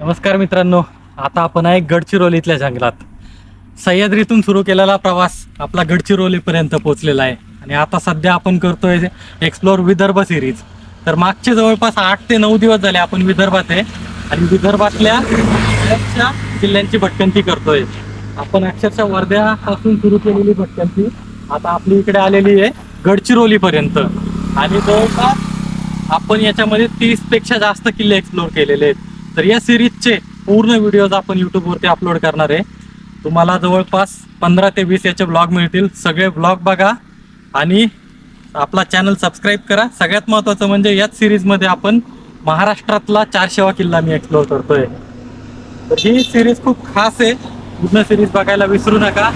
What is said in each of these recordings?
नमस्कार मित्रांनो, आता आपण आहे गडचिरोलीतल्या जंगलात. सह्याद्रीतून सुरू केलेला प्रवास आपला गडचिरोलीपर्यंत पोहोचलेला आहे आणि आता सध्या आपण करतोय एक्सप्लोर विदर्भ सिरीज. तर मागचे जवळपास 8 ते 9 दिवस झाले आपण विदर्भात आहे आणि विदर्भातल्या बऱ्याचशा जिल्ह्यांची भटकंती करतोय. आपण अक्षरशः वर्ध्यापासून सुरू केलेली भटकंती आता आपली इकडे आलेली आहे गडचिरोलीपर्यंत आणि जवळपास आपण याच्यामध्ये 30 पेक्षा जास्त किल्ले एक्सप्लोर केलेले आहेत. तर या सिरीजचे पूर्ण व्हिडिओज आपण यूट्यूबवरती अपलोड करणार आहे. तुम्हाला जवळपास 15 ते 20 याचे ब्लॉग मिळतील. सगळे ब्लॉग बघा आणि आपला चॅनल सबस्क्राईब करा. सगळ्यात महत्त्वाचं म्हणजे याच सिरीजमध्ये आपण महाराष्ट्रातला 400वा किल्ला मी एक्सप्लोर करतोय. तर ही सिरीज खूप खास आहे. पूर्ण सिरीज बघायला विसरू नका.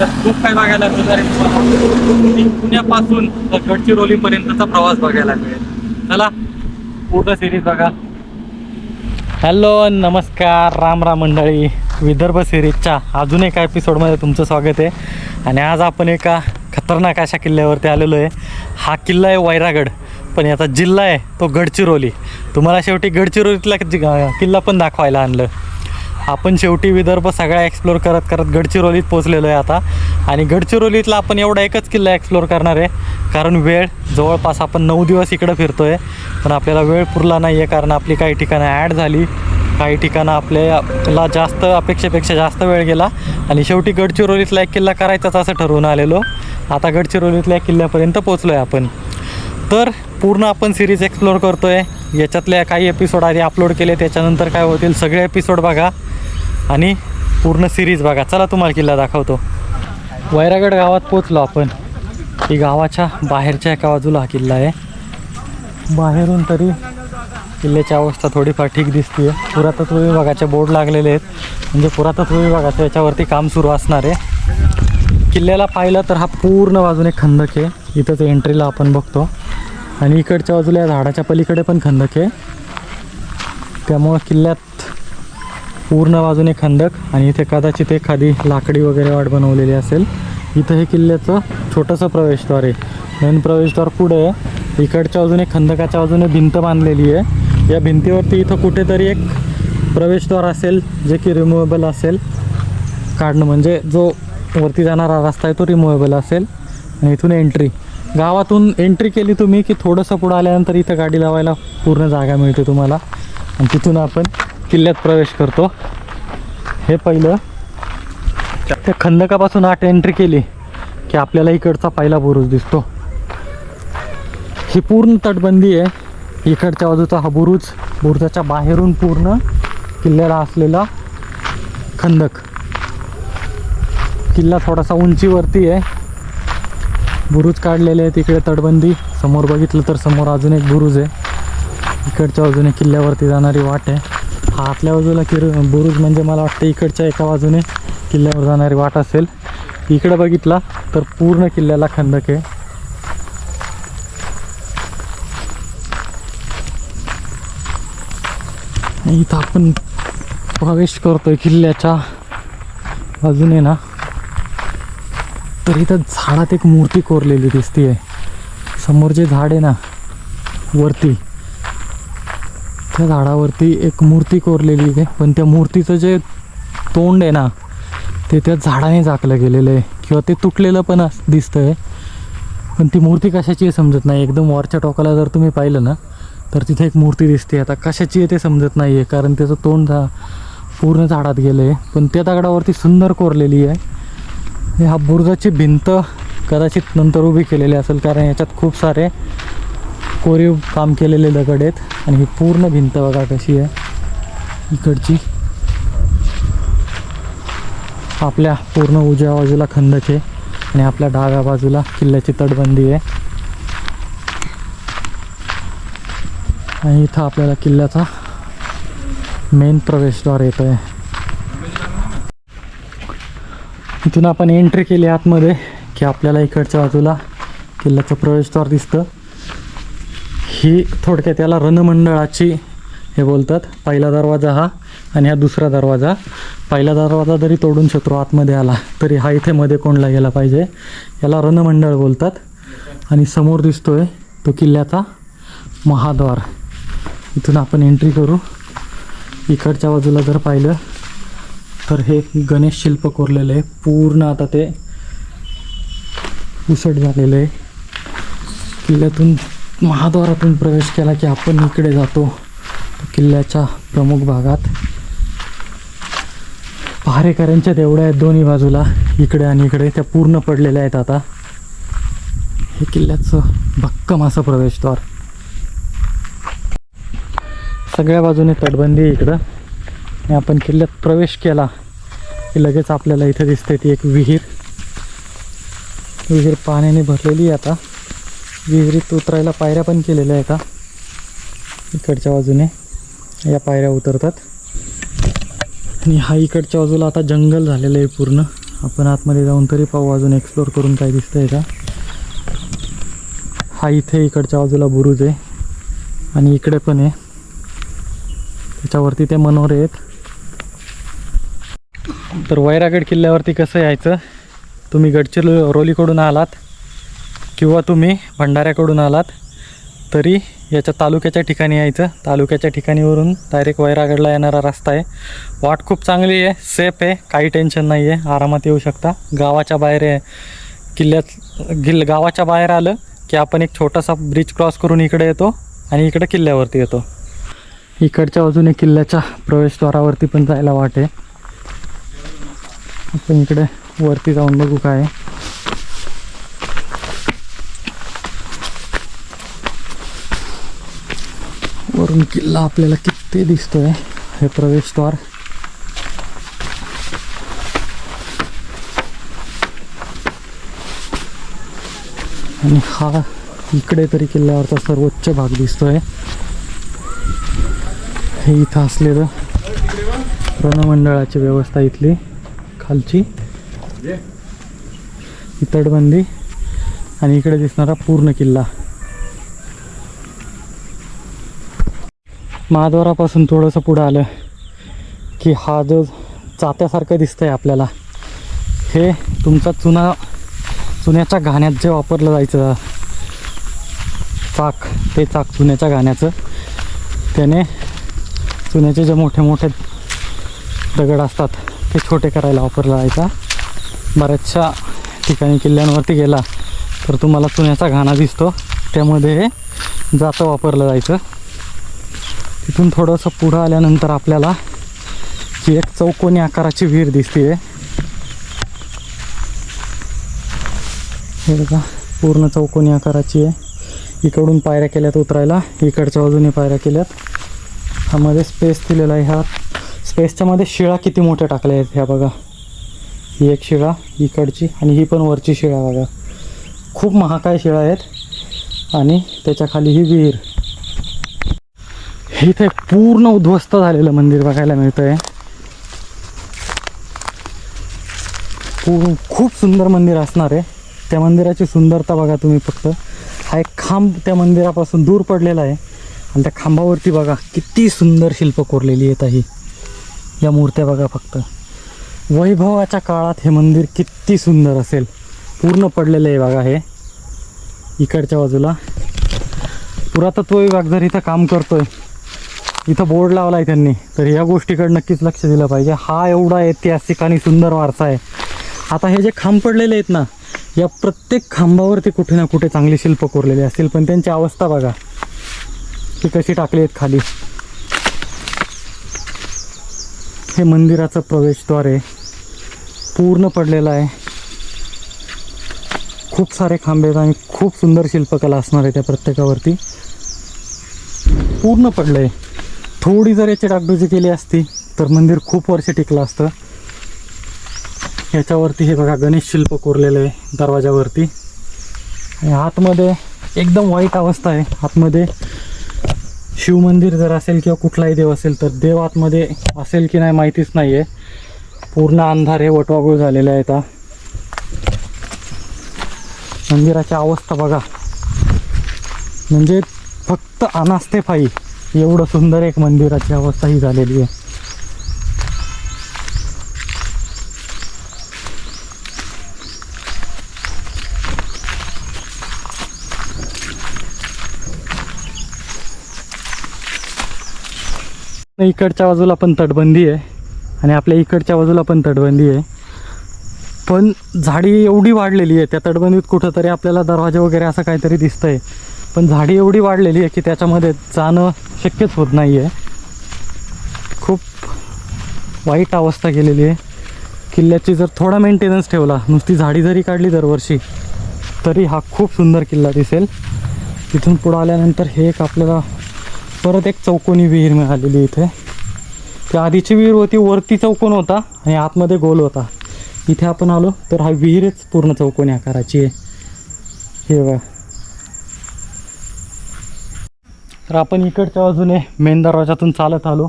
तर खूप काय बघायला मिळणार आहे तुम्हाला. पुण्यापासून तर गडचिरोलीपर्यंतचा प्रवास बघायला मिळेल. चला पूर्ण सिरीज बघा. हॅलो नमस्कार राम राम मंडळी. विदर्भ सिरीजच्या अजून एका एपिसोडमध्ये तुमचं स्वागत आहे. आणि आज आपण एका खतरनाक अशा किल्ल्यावरती आलेलो आहे. हा किल्ला आहे वैरागड, पण याचा जिल्हा आहे तो गडचिरोली. तुम्हाला शेवटी गडचिरोलीतला किल्ला पण दाखवायला आणलं. आपण शेवटी विदर्भ सगळा एक्सप्लोर करत करत गडचिरोलीत पोचलेलो आहे आता. आणि गडचिरोलीतला आपण एवढा एकच किल्ला एक्सप्लोर करणार आहे, कारण वेळ जवळपास आपण 9 दिवस इकडं फिरतो आहे, पण आपल्याला वेळ पुरला नाही आहे. कारण आपली काही ठिकाणं ॲड झाली, काही ठिकाणं आपल्याला जास्त अपेक्षेपेक्षा जास्त वेळ गेला आणि शेवटी गडचिरोलीतला एक किल्ला करायचाच असं ठरवून आलेलो. आता गडचिरोलीतल्या किल्ल्यापर्यंत पोचलो आहे आपण. तर पूर्ण आपण सिरीज एक्सप्लोर करतो आहे. याच्यातल्या काही एपिसोड आधी अपलोड केले, त्याच्यानंतर काय होतील सगळे एपिसोड बघा आणि पूर्ण सिरीज बघा. चला तुम्हाला किल्ला दाखवतो. वैरागड गावात पोचलो आपण. ही गावाच्या बाहेरच्या एका बाजूला हा किल्ला आहे. बाहेरून तरी किल्ल्याची अवस्था थोडीफार ठीक दिसते. पुरातत्व विभागाचे बोर्ड लागलेले आहेत, म्हणजे पुरातत्व विभागाचं याच्यावरती काम सुरू असणार आहे. किल्ल्याला पाहिलं तर हा पूर्ण बाजूने खंदक आहे. इथंच एंट्रीला आपण बघतो आणि इकडच्या बाजूला या झाडाच्या पलीकडे पण खंदक आहे. त्यामुळं किल्ल्यात पूर्ण बाजूने खंदक आणि इथे कदाचित एखादी लाकडी वगैरे वाट बनवलेली असेल. इथं हे किल्ल्याचं छोटंसं प्रवेशद्वार आहे. मेन प्रवेशद्वार पुढे आहे. इकडच्या बाजूने खंदकाच्या बाजूने भिंत बांधलेली आहे. या भिंतीवरती इथं कुठेतरी एक प्रवेशद्वार असेल जे की रिमूवेबल असेल. काढणं म्हणजे जो वरती जाणारा रस्ता आहे तो रिमूवेबल असेल. आणि इथून एंट्री, गावातून एंट्री केली तुम्ही की थोडंसं पुढं आल्यानंतर इथं गाडी लावायला पूर्ण जागा मिळते तुम्हाला. आणि तिथून आपण किल्ल्यात प्रवेश करतो. हे पहिलं त्या खंदकापासून आत एंट्री केली की आपल्याला इकडचा पहिला बुरुज दिसतो. ही पूर्ण तटबंदी आहे. इकडच्या बाजूचा हा बुरुजाच्या बाहेरून पूर्ण किल्ल्याला असलेला खंदक. किल्ला थोडासा उंचीवरती आहे. बुरुज काढलेले आहेत. इकडे तटबंदी, समोर बघितलं तर समोर अजून एक बुरुज आहे. इकडच्या बाजूने किल्ल्यावरती जाणारी वाट आहे. हा आतल्या बाजूला बुरुज म्हणजे मला वाटतं इकडच्या एका बाजूने किल्ल्यावर जाणारी वाट असेल. इकडे बघितला तर पूर्ण किल्ल्याला खंदक आहे. इथं आपण प्रवेश करतोय किल्ल्याच्या बाजूने ना, तर इथं झाडात एक मूर्ती कोरलेली दिसते. समोर जे झाड आहे ना वरती, त्या झाडावरती एक मूर्ती कोरलेली आहे. पण त्या मूर्तीचं जे तोंड आहे ना ते त्या झाडाने झाकलं गेलेलं आहे किंवा ते तुटलेलं पण दिसतं आहे. पण ती मूर्ती कशाची आहे समजत नाही. एकदम वरच्या टोकाला जर तुम्ही पाहिलं ना तर तिथे एक मूर्ती दिसते. आता कशाची आहे ते समजत नाही आहे, कारण त्याचं तोंड पूर्ण झाडात गेलं आहे. पण त्या दगडावरती सुंदर कोरलेली आहे. हा बुरुजाची भिंत कदाचित नंतर उभी केलेली असेल, कारण याच्यात खूप सारे कोरीव काम केलेले दगड आहेत. आणि ही पूर्ण भिंत बघा कशी आहे इकडची. आपल्या पूर्ण उजव्या बाजूला खंदक आहे आणि आपल्या डाव्या बाजूला किल्ल्याची तटबंदी आहे. आणि इथं आपल्याला किल्ल्याचा मेन प्रवेशद्वार येतो आहे. इथून आपण एंट्री केली आतमध्ये की आपल्याला इकडच्या बाजूला किल्ल्याचं प्रवेशद्वार दिसतं. ही थोडक्यात याला रणमंडळाची हे बोलतात. पहिला दरवाजा हा आणि हा दुसरा दरवाजा. पहिला दरवाजा जरी तोडून शत्रू आतमध्ये आला तरी हा इथे मध्ये कोंडला गेला पाहिजे. याला रणमंडळ बोलतात. आणि समोर दिसतोय तो किल्ल्याचा महाद्वार. इथून आपण एंट्री करू इकडच्या बाजूला जर पाहिलं तर हे गणेश शिल्प कोरलेलं आहे पूर्ण. आता ते उसट झालेलं आहे. किल्ल्यातून महाद्वारातून प्रवेश केला की आपण इकडे जातो किल्ल्याच्या प्रमुख भागात. पहारेकऱ्यांच्या देवड्या आहेत दोन्ही बाजूला, इकडे आणि इकडे, त्या पूर्ण पडलेल्या आहेत. आता हे किल्ल्याचं भक्कम असं प्रवेशद्वार. सगळ्या बाजूने तटबंदी आहे इकडं. आणि आपण किल्ल्यात प्रवेश केला की लगेच आपल्याला इथे दिसते ती एक विहीर. विहीर पाण्याने भरलेली आहे. आता विहिरीत उतरायला पायऱ्या पण केलेल्या आहेत. इकडच्या बाजूने या पायऱ्या उतरतात. आणि हा इकडच्या बाजूला आता जंगल झालेलं आहे पूर्ण. आपण आतमध्ये जाऊन तरी पाहू, अजून एक्सप्लोर करून काय दिसतंय का. हा इथे इकडच्या बाजूला बुरुज आहे आणि इकडे पण आहे, त्याच्यावरती ते मनोरे आहेत. तर वैरागड किल्ल्यावरती कसं यायचं, तुम्ही गडचिरोलीकडून आलात किंवा तुम्ही भंडाऱ्याकडून आलात तरी याच्या तालुक्याच्या ठिकाणी यायचं. तालुक्याच्या ठिकाणीवरून डायरेक्ट वैरागडला येणारा रस्ता आहे. वाट खूप चांगली आहे, सेफ आहे, काही टेन्शन नाही आहे, आरामात येऊ शकता. गावाच्या बाहेर आहे गावाच्या बाहेर आलं की आपण एक छोटासा ब्रिज क्रॉस करून इकडे येतो आणि इकडे किल्ल्यावरती येतो. इकडच्या बाजूने किल्ल्याच्या प्रवेशद्वारावरती पण जायला वाट आहे. आपण इकडे वरती जाऊन बघू काय आहे. वरून किल्ला आपल्याला किती दिसतोय. हे प्रवेशद्वार. आणि हा इकडे तरी किल्ल्यावरचा सर्वोच्च भाग दिसतोय. हे इथं असलेलं रणमंडळाची व्यवस्था इथली खालची, ही तटबंदी आणि इकडे दिसणारा पूर्ण किल्ला. महाद्वारापासून थोडंसं पुढं आलं की हा जो चात्यासारखं दिसतंय आपल्याला, हे तुमचा चुन्याच्या घाण्यात जे वापरलं जायचं चाक, ते चाक चुन्याच्या घाण्याचं, त्याने चुन्याचे जे मोठे मोठे दगड असतात ते छोटे करायला वापरला जायचा. बऱ्याचशा ठिकाणी किल्ल्यांवरती गेला तर तुम्हाला चुन्याचा घाणा दिसतो, त्यामध्ये हे जातं वापरलं जायचं. तिथून थोडंसं पुढं आल्यानंतर आपल्याला ही एक चौकोनी आकाराची विहीर दिसते. हे बघा, पूर्ण चौकोनी आकाराची आहे. इकडून पायऱ्या केल्यात उतरायला, इकडच्या बाजूने पायऱ्या केल्यात. ह्यामध्ये स्पेस दिलेला आहे. ह्या स्पेसच्या मध्ये शिळा किती मोठ्या टाकल्या आहेत ह्या बघा. ही एक शिळा इकडची आणि ही पण वरची शिळा बघा. खूप महाकाय शिळा आहेत. आणि त्याच्या खाली ही विहीर. हे इथे पूर्ण उद्ध्वस्त झालेलं मंदिर बघायला मिळतंय. खूप सुंदर मंदिर असणार आहे. त्या मंदिराची सुंदरता बघा तुम्ही फक्त. हा एक खांब त्या मंदिरापासून दूर पडलेला आहे आणि त्या खांबावरती बघा किती सुंदर शिल्प कोरलेली आहेत. ही या मूर्त्या बघा फक्त. वैभवाच्या काळात हे मंदिर किती सुंदर असेल. पूर्ण पडलेलं आहे बघा. हे इकडच्या बाजूला पुरातत्व विभाग जर इथं काम करतोय, इथं बोर्ड लावला आहे त्यांनी, तर या गोष्टीकडे नक्कीच लक्ष दिलं पाहिजे. हा एवढा ऐतिहासिक आणि सुंदर वारसा आहे. आता हे जे खांब पडलेले आहेत ना, या प्रत्येक खांबावरती कुठे ना कुठे चांगली शिल्प कोरलेली असतील, पण त्यांची अवस्था बघा ती कशी टाकली आहेत खाली. हे मंदिराचं प्रवेशद्वार आहे, पूर्ण पडलेलं आहे. खूप सारे खांबे आहेत आणि खूप सुंदर शिल्पकला असणार आहे त्या प्रत्येकावरती. पूर्ण पडलं आहे. थोडी जर याची डागडुजी केली असती तर मंदिर खूप वर्ष टिकलं असतं. याच्यावरती हे बघा गणेश शिल्प कोरलेलं आहे दरवाजावरती. आणि आतमध्ये एकदम वाईट अवस्था आहे. आतमध्ये शिवमंदिर जर असेल किंवा कुठलाही देव असेल तर देव आतमध्ये असेल की नाही माहितीच नाही आहे. पूर्ण अंधार आहे, वटवागुळ झालेलं आहे. आता मंदिराची अवस्था बघा, म्हणजे फक्त अनास्थेपायी एवढं सुंदर एक मंदिराची अवस्था ही झालेली आहे. इकडच्या बाजूला पण तटबंदी आहे आणि आपल्या इकडच्या बाजूला पण तटबंदी आहे, पण झाडी एवढी वाढलेली आहे त्या तटबंदीत कुठंतरी आपल्याला दरवाजे वगैरे असं काहीतरी दिसतंय, पण झाडी एवढी वाढलेली आहे की त्याच्यामध्ये जाणं शक्यच होत नाही आहे. खूप वाईट अवस्था केलेली आहे किल्ल्याची. जर थोडा मेंटेनन्स ठेवला, नुसती झाडी जरी काढली दरवर्षी, तरी हा खूप सुंदर किल्ला दिसेल. तिथून पुढं आल्यानंतर हे एक आपल्याला परत एक चौकोनी विहीर मिळालेली इथे. त्या आधीची विहीर होती, वरती चौकोन होता आणि आतमध्ये गोल होता. इथे आपण आलो तर हा विहीरच पूर्ण चौकोनी आकाराची आहे. हे बघा. तर आपण इकडच्या बाजूने मेन दरवाजातून चालत आलो.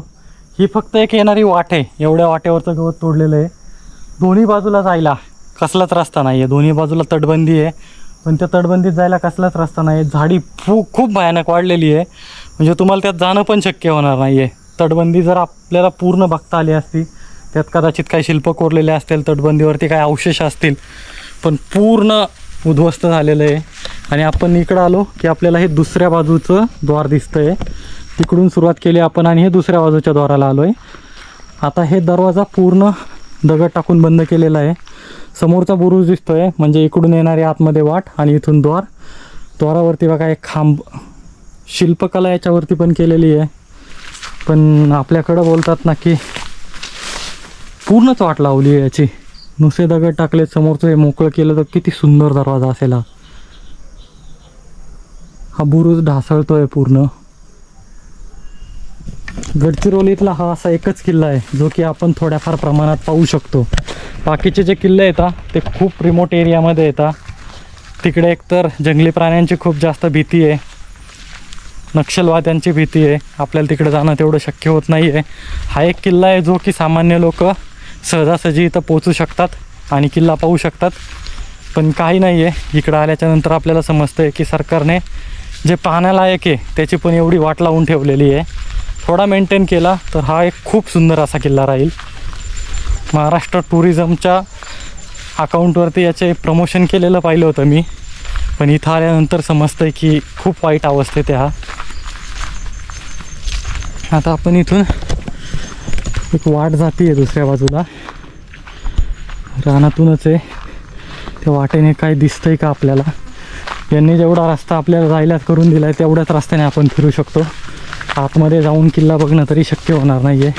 ही फक्त एक येणारी वाट आहे. एवढ्या वाटेवरचं गवत तोडलेलं आहे. दोन्ही बाजूला जायला कसलाच रस्ता नाही आहे. दोन्ही बाजूला तटबंदी आहे, पण त्या तटबंदीत जायला कसलाच रस्ता नाही आहे. झाडी खूप भयानक वाढलेली आहे, म्हणजे तुम्हाला त्यात जाणं पण शक्य होणार नाही आहे. तटबंदी जर आपल्याला पूर्ण बघता आली असती, त्यात कदाचित काही शिल्प कोरलेले असतील, तटबंदीवरती काही अवशेष असतील, पण पूर्ण उद्ध्वस्त झालेलं आहे. आणि आपण इकडं आलो की आपल्याला हे दुसऱ्या बाजूचं द्वार दिसतंय. तिकडून सुरुवात केली आपण आणि हे दुसऱ्या बाजूच्या द्वाराला आलो आहे. आता हे दरवाजा पूर्ण दगड टाकून बंद केलेला आहे. समोरचा बुरुज दिसतोय, म्हणजे इकडून येणारी आतमध्ये वाट आणि इथून द्वार. द्वारावरती बघा एक खांब, शिल्पकला याच्यावरती पण केलेली आहे. पण आपल्याकडं बोलतात ना की पूर्णच वाट लावली आहे याची. नुसते दगड टाकले, समोरचं हे मोकळं केलं तर किती सुंदर दरवाजा असेल हा. हा बुरुज ढासळतोय पूर्ण. गडचिरोलीतला हा असा एकच किल्ला आहे जो की आपण थोड्याफार प्रमाणात पाहू शकतो. बाकीचे जे किल्ले येतात ते खूप रिमोट एरियामध्ये येतात. तिकडे एकतर जंगली प्राण्यांची खूप जास्त भीती आहे, नक्षलवाद्यांची भीती आहे. आपल्याला तिकडे जाणं तेवढं शक्य होत नाही आहे. हा एक किल्ला आहे जो की सामान्य लोक सहजासहजी इथं पोचू शकतात आणि किल्ला पाहू शकतात. पण काही नाही आहे, इकडं आल्याच्यानंतर आपल्याला समजतं आहे की सरकारने जे पाहण्यालायक आहे त्याची पण एवढी वाट लावून ठेवलेली आहे. थोडा मेंटेन केला तर हा एक खूप सुंदर असा किल्ला राहील. महाराष्ट्र टुरिझमच्या अकाउंटवरती याचे प्रमोशन केलेलं पाहिलं होतं मी, पण इथं आल्यानंतर समजतं आहे की खूप वाईट अवस्थेत आहे हा. आता आपण इथून एक वाट जाती आहे दुसऱ्या बाजूला, रानातूनच आहे. त्या वाटेने काय दिसतंय का आपल्याला? यांनी जेवढा रस्ता आपल्याला जायला करून दिला आहे तेवढ्याच रस्त्याने आपण फिरू शकतो. आतमध्ये जाऊन किल्ला बघणं तरी शक्य होणार नाही आहे.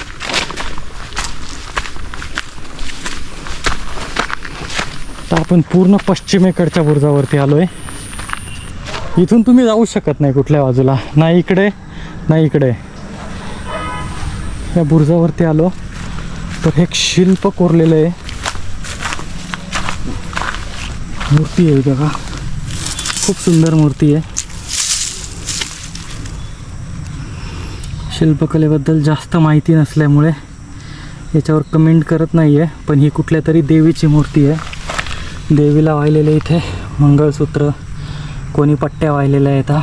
तर आपण पूर्ण पश्चिमेकडच्या बुरुजावरती आलो आहे. इथून तुम्ही जाऊ शकत नाही कुठल्या बाजूला, नाही इकडे नाही इकडे. या बुरुजावरती आलो तर एक शिल्प कोरलेलं आहे, मूर्ती आहे बघा, खूप सुंदर मूर्ती आहे. शिल्पकलेबद्दल जास्त माहिती नसल्यामुळे याच्यावर कमेंट करत नाही आहे, पण ही कुठल्या तरी देवीची मूर्ती आहे. देवीला वाहिलेले इथे मंगळसूत्र, कोणी पट्ट्या वाहिलेल्या येतात,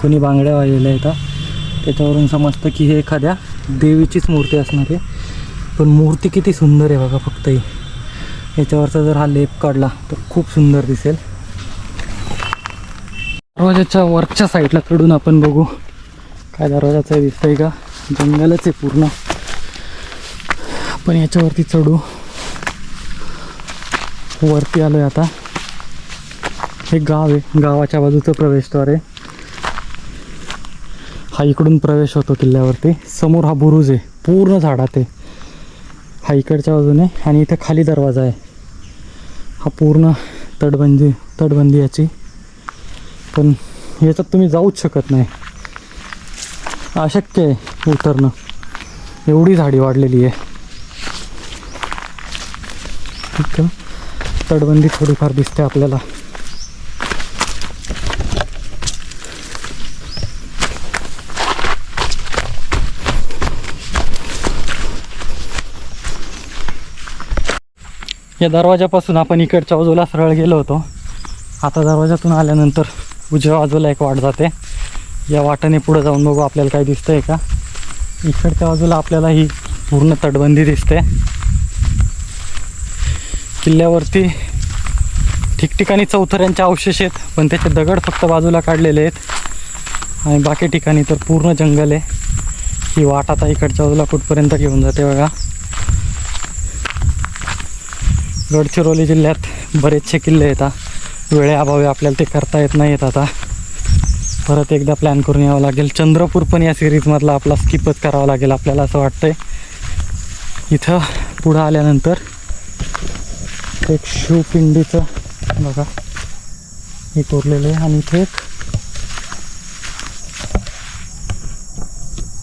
कोणी बांगड्या वाहिलेल्या येतात. त्याच्यावरून समजतं की हे एखाद्या देवीचीच मूर्ती असणार आहे. पण मूर्ती किती सुंदर आहे बघा फक्त ही. याच्यावरचा जर हा लेप काढला तर खूप सुंदर दिसेल. दरवाजाच्या वरच्या साईडला चढून आपण बघू काय दरवाजाचं दिसतंय का. जंगलच आहे पूर्ण. आपण याच्यावरती चढू. वरती आलो आहे आता. हे गाव आहे, गावाच्या बाजूचं प्रवेशद्वार आहे. हा इकडून प्रवेश होतो किल्ल्यावरती. समोर हा बुरुज आहे, पूर्ण झाडात आहे. हा इकडच्या बाजूने आणि इथे खाली दरवाजा आहे. हा पूर्ण तटबंदी याची, पण याच्यात तुम्ही जाऊच शकत नाही, अशक्य आहे उतरणं, एवढी झाडी वाढलेली आहे. ठीक आहे, तटबंदी थोडीफार दिसते आपल्याला. या दरवाजापासून आपण इकडच्या बाजूला सरळ गेलो होतो. आता दरवाजातून आल्यानंतर उजव्या बाजूला एक वाट जाते. या वाटेने पुढे जाऊन बघू आपल्याला काय दिसतंय का. इकडच्या बाजूला आपल्याला ही पूर्ण तटबंदी दिसते. किल्ल्यावरती ठिकठिकाणी चौथऱ्यांचे अवशेष आहेत, पण त्याचे दगड फक्त बाजूला काढलेले आहेत आणि बाकी ठिकाणी तर पूर्ण जंगल आहे. ही वाट आता इकडच्या बाजूला कुठपर्यंत घेऊन जाते बघा. गडचिरोली जिल्ह्यात बरेचसे किल्ले येतात, वेळेअभावी आपल्याला ते करता येत नाहीत. आता परत एकदा प्लॅन करून यावं लागेल. चंद्रपूर पण या सिरीजमधला आपला स्किपच करावा लागेल आपल्याला असं वाटतंय. इथं पुढं आल्यानंतर एक शिवपिंडीचं बघा हे कोरलेलं आहे आणि इथे एक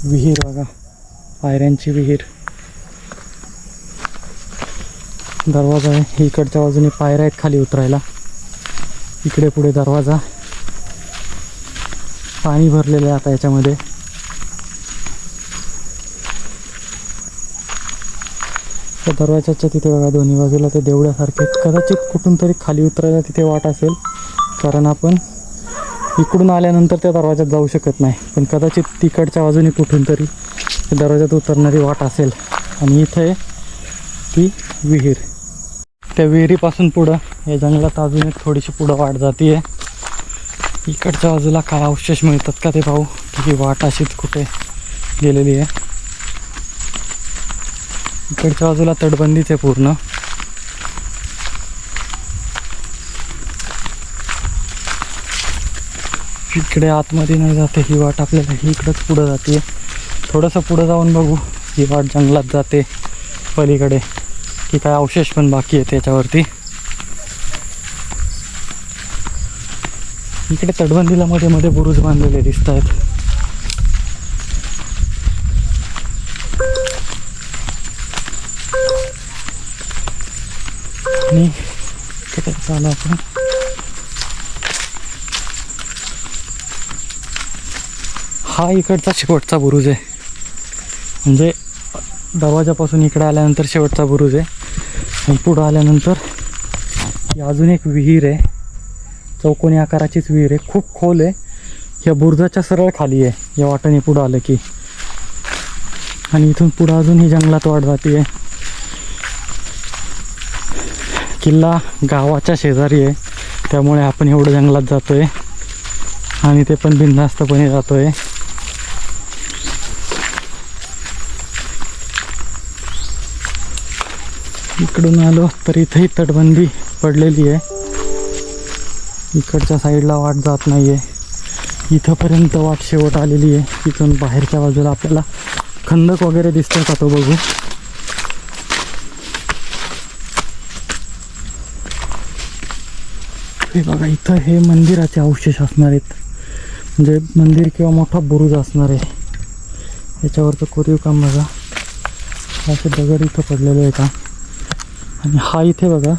विहीर बघा, पायऱ्यांची विहीर. दरवाजा आहे, इकडच्या बाजूने पायऱ्या आहेत खाली उतरायला. इकडे पुढे दरवाजा, पाणी भरलेलं आहे आता याच्यामध्ये. त्या दरवाजाच्या तिथे बघा दोन्ही बाजूला ते देवळासारखे, कदाचित कुठून तरी खाली उतरायला तिथे वाट असेल, कारण आपण इकडून आल्यानंतर त्या दरवाजात जाऊ शकत नाही, पण कदाचित तिकडच्या बाजूने कुठून तरी दरवाजात उतरणारी वाट असेल. आणि इथे ती विहीर. त्या विहिरीपासून पुढं या जंगलात अजून एक थोडीशी पुढं वाट जाते आहे. इकडच्या बाजूला काय अवशेष मिळतात का ते पाहू, की ही वाट अशीच कुठे गेलेली आहे. इकडच्या बाजूला तटबंदीच आहे पूर्ण. इकडे आतमध्ये नाही जाते ही वाट, आपल्याला ही इकडंच पुढं जाते. थोडंसं पुढं जाऊन बघू ही वाट जंगलात जाते पलीकडे, की काय अवशेष पण बाकी आहे त्याच्यावरती. इकडे तटबंदीला मध्ये मध्ये बुरुज बांधलेले दिसत आहेत. आणि इकडे चालू आपण हा इकडचा शेवटचा बुरुज आहे, म्हणजे दरवाजापासून इकडे आल्यानंतर शेवटचा बुरुज आहे. आणि पुढं आल्यानंतर ही अजून एक विहीर आहे, चौकोनी आकाराचीच विहीर आहे, खूप खोल आहे. या बुरुजाच्या सरळ खाली आहे या वाटेने पुढं आलं की. आणि इथून पुढं अजून ही जंगलात वाट जाते आहे. किल्ला गावाच्या शेजारी आहे, त्यामुळे आपण एवढं जंगलात जातोय आणि ते पण बिनधास्तपणे जातोय. इकडून आलो तर इथंही तटबंदी पडलेली आहे, इकडच्या साईडला वाट जात नाही आहे. इथंपर्यंत वाट शेवट आलेली आहे. इथून बाहेरच्या बाजूला आपल्याला खंदक वगैरे दिसतोय का तो बघू. हे बघा इथं हे मंदिराचे अवशेष असणार आहेत, म्हणजे मंदिर किंवा मोठा बुरुज असणार आहे. याच्यावरचं कोरीव काम बघा, असे दगड इथं पडलेले आहे का. आणि हा इथे बघा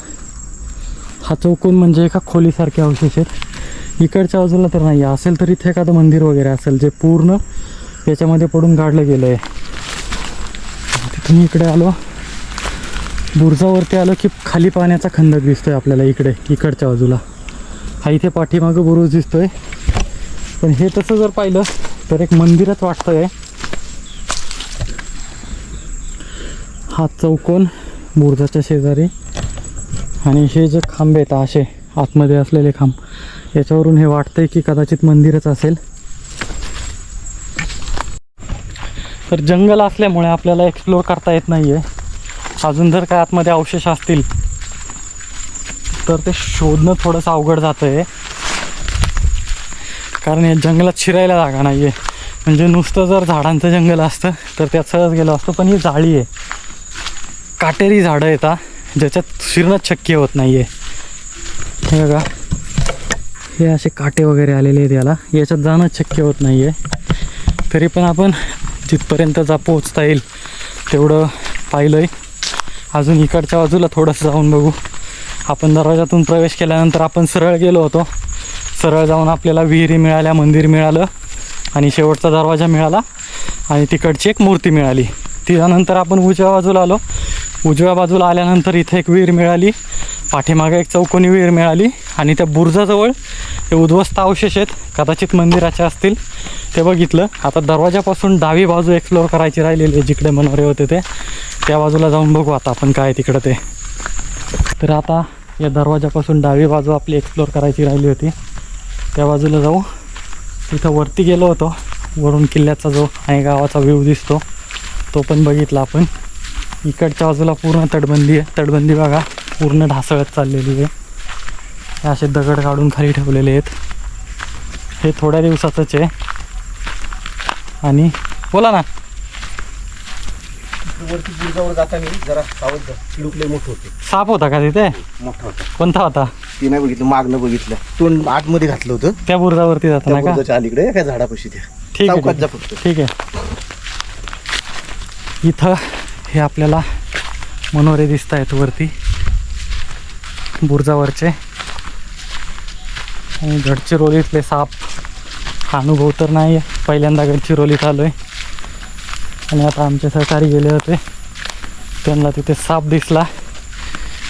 हा चौकोन म्हणजे एका खोलीसारखे अवशेष आहेत. इकडच्या बाजूला तर नाही असेल तर इथे एखादं मंदिर वगैरे असेल जे पूर्ण याच्यामध्ये पडून काढलं गेलं आहे. तिथून इकडे आलो, बुरुजावरती आलो की खाली पाण्याचा खंदक दिसतोय आपल्याला इकडे इकडच्या बाजूला. हा इथे पाठीमागं बुरुज दिसतोय, पण हे तसं जर पाहिलं तर एक मंदिरच वाटतंय. हा चौकोन बुरुजाच्या शेजारी, आणि हे जे खांब आहेत असे आतमध्ये असलेले खांब, याच्यावरून हे वाटतंय की कदाचित मंदिरच असेल. तर जंगल असल्यामुळे आपल्याला एक्सप्लोअर करता येत नाही आहे. अजून जर काय आतमध्ये अवशेष असतील तर ते शोधणं थोडंसं अवघड जातं आहे, कारण या जंगलात शिरायला जागा नाही आहे. म्हणजे नुसतं जर झाडांचं जंगल असतं तर त्यात सहज गेलं असतं, पण ही जाळी आहे, काटेरी झाडं येतात ज्याच्यात शिरणंच शक्य होत नाही आहे. हे बघा हे असे काटे वगैरे आलेले आहेत, याला याच्यात जाणंच शक्य होत नाही आहे. तरी पण आपण जिथपर्यंत पोचता येईल तेवढं पाहिलं आहे. अजून इकडच्या बाजूला थोडंसं जाऊन बघू. आपण दरवाजातून प्रवेश केल्यानंतर आपण सरळ गेलो होतो, सरळ जाऊन आपल्याला विहिरी मिळाल्या, मंदिर मिळालं आणि शेवटचा दरवाजा मिळाला आणि तिकडची एक मूर्ती मिळाली. त्यानंतर आपण उजव्या बाजूला आलो, उजव्या बाजूला आल्यानंतर इथे एक विहीर मिळाली, पाठीमागे एक चौकोनी विहीर मिळाली आणि त्या बुरुजाजवळ ते उद्ध्वस्त अवशेष आहेत, कदाचित मंदिराचे असतील, ते बघितलं. आता दरवाजापासून डावी बाजू एक्सप्लोअर करायची राहिलेली, जिकडे मनोरे होते ते त्या बाजूला जाऊन बघू आता आपण काय तिकडं ते. तर आता या दरवाजापासून डावी बाजू आपली एक्सप्लोअर करायची राहिली होती, त्या बाजूला जाऊ. तिथं वरती गेलो होतो वरून किल्ल्याचा जो आणि गावाचा व्ह्यू दिसतो तो पण बघितला आपण. इकडच्या बाजूला पूर्ण तटबंदी आहे. तटबंदी बघा पूर्ण ढासळत चाललेली आहे. हे असे दगड काढून खाली ठेवलेले आहेत. हे थोड्या दिवसाचंच आहे. आणि बोला ना. वरती बुरुजावर जाताना जरा सावध जा, चिडूकले मोठं होते. साप होता का तिथे? मोठा होता. कोणता होता? ते नाही बघितलं, मागणं बघितलं. तोंड आतमध्ये घातलं होतं त्या बुरुजावरती जाताना का? बुरुजाच्या अलीकडे काय झाडापाशी त्या. ठीक आहे, चौकात जा ठीक फक्त. आहे, ठीक आहे. इथं हे आपल्याला मनोरे दिसत आहेत वरती बुरुजावरचे. आणि गडचिरोलीतले साप हा अनुभव तर नाही आहे. पहिल्यांदा गडचिरोलीत आलो आहे. आणि आता आमचे सहकारी गेले होते, त्यांना तिथे साप दिसला.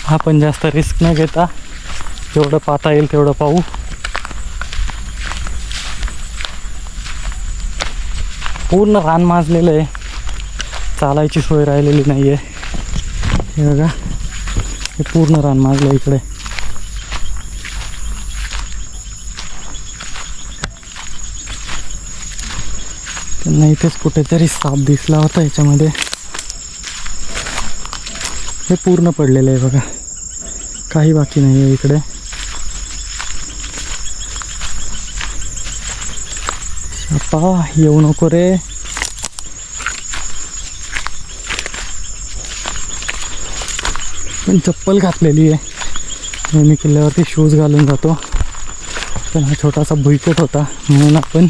आपण जास्त रिस्क न घेता जेवढं पाहता येईल तेवढं पाहू. पूर्ण रान माजलेलं आहे, चालायची सोय राहिलेली नाही आहे. हे बघा, हे पूर्ण रान माजलं इकडे. त्यांना इथेच कुठेतरी साप दिसला होता याच्यामध्ये. हे पूर्ण पडलेलं आहे बघा, काही बाकी नाही आहे इकडे. सापा येऊ नको रे. पण चप्पल घातलेली आहे. मी किल्ल्यावरती शूज घालून जातो, पण हा छोटासा भुईकोट होता म्हणून आपण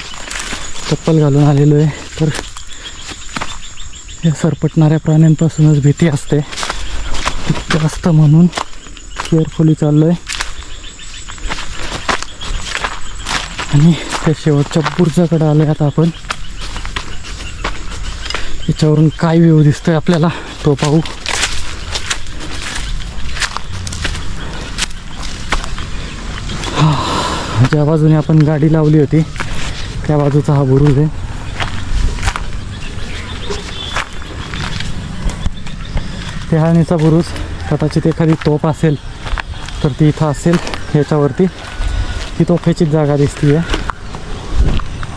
चप्पल घालून आलेलो आहे. तर या सरपटणाऱ्या प्राण्यांपासूनच भीती असते जास्त, म्हणून केअरफुली चाललो आहे. आणि त्या शेवटच्या बुरुजाकडे आलो आहे आता आपण. याच्यावरून काय व्ह्यू दिसतोय आपल्याला तो पाहू. ज्या बाजूने आपण गाडी लावली होती त्या बाजूचा हा बुरुज आहे. तेहाणीचा बुरुज, कदाचित एखादी तोफ असेल तर ती इथं असेल. याच्यावरती ही तोफेचीच जागा दिसते आहे.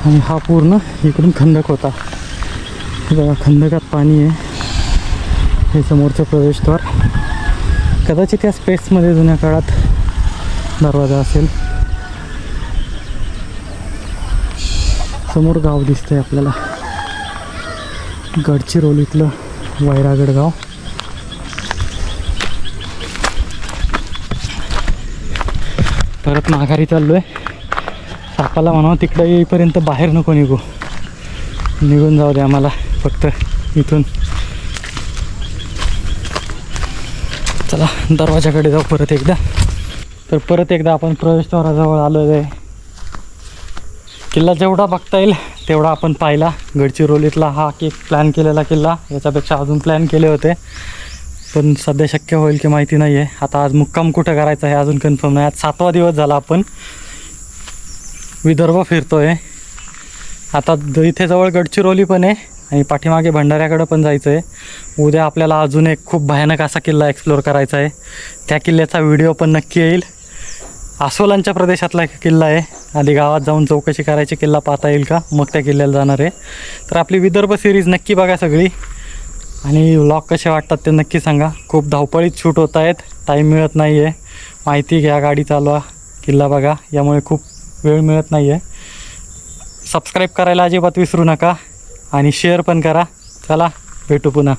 आणि हा पूर्ण इकडून खंदक होता. बघा, खंदकात पाणी आहे. हे समोरचं प्रवेशद्वार, कदाचित या स्पेसमध्ये जुन्या काळात दरवाजा असेल. समोर गाव दिसतंय आपल्याला, गडचिरोलीतलं वैरागड गाव. परत माघारी चाललो आहे. सापाला म्हणावं तिकडं येईपर्यंत बाहेर नको निघू, निघून जाऊ दे आम्हाला फक्त इथून. चला दरवाजाकडे जाऊ परत एकदा. तर परत एकदा आपण प्रवेशद्वाराजवळ आलो आहे. किल्ला जेवढा बघता येईल तेवढा आपण पाहिला. गडचिरोलीतला हा एक प्लॅन केलेला किल्ला, याच्यापेक्षा अजून प्लॅन केले होते पण सध्या शक्य होईल की माहिती नाही आहे. आता आज मुक्काम कुठं करायचा हे अजून कन्फर्म नाही. आज 7वा दिवस झाला आपण विदर्भ फिरतो आहे. आता इथे जवळ गडचिरोली पण आहे आणि पाठीमागे भंडाऱ्याकडं पण जायचं आहे. उद्या आपल्याला अजून एक खूप भयानक असा किल्ला एक्सप्लोअर करायचा आहे. त्या किल्ल्याचा व्हिडिओ पण नक्की येईल. आसोलांच्या प्रदेशातला किल्ला आहे. आधी गावात जाऊन चौकशी करायची किल्ला पाहता येईल का, मग त्या किल्ल्याला जाणार आहे. तर आपली विदर्भ सिरीज नक्की बघा सगळी. आणि व्लॉग कसे वाटतात ते नक्की सांगा. खूप धावपळीत शूट होत आहेत, टाईम मिळत नाही आहे. माहिती घ्या, गाडी चालवा, किल्ला बघा, यामुळे खूप वेळ मिळत नाही आहे. सबस्क्राईब करायला अजिबात विसरू नका आणि शेअर पण करा. चला भेटू पुन्हा.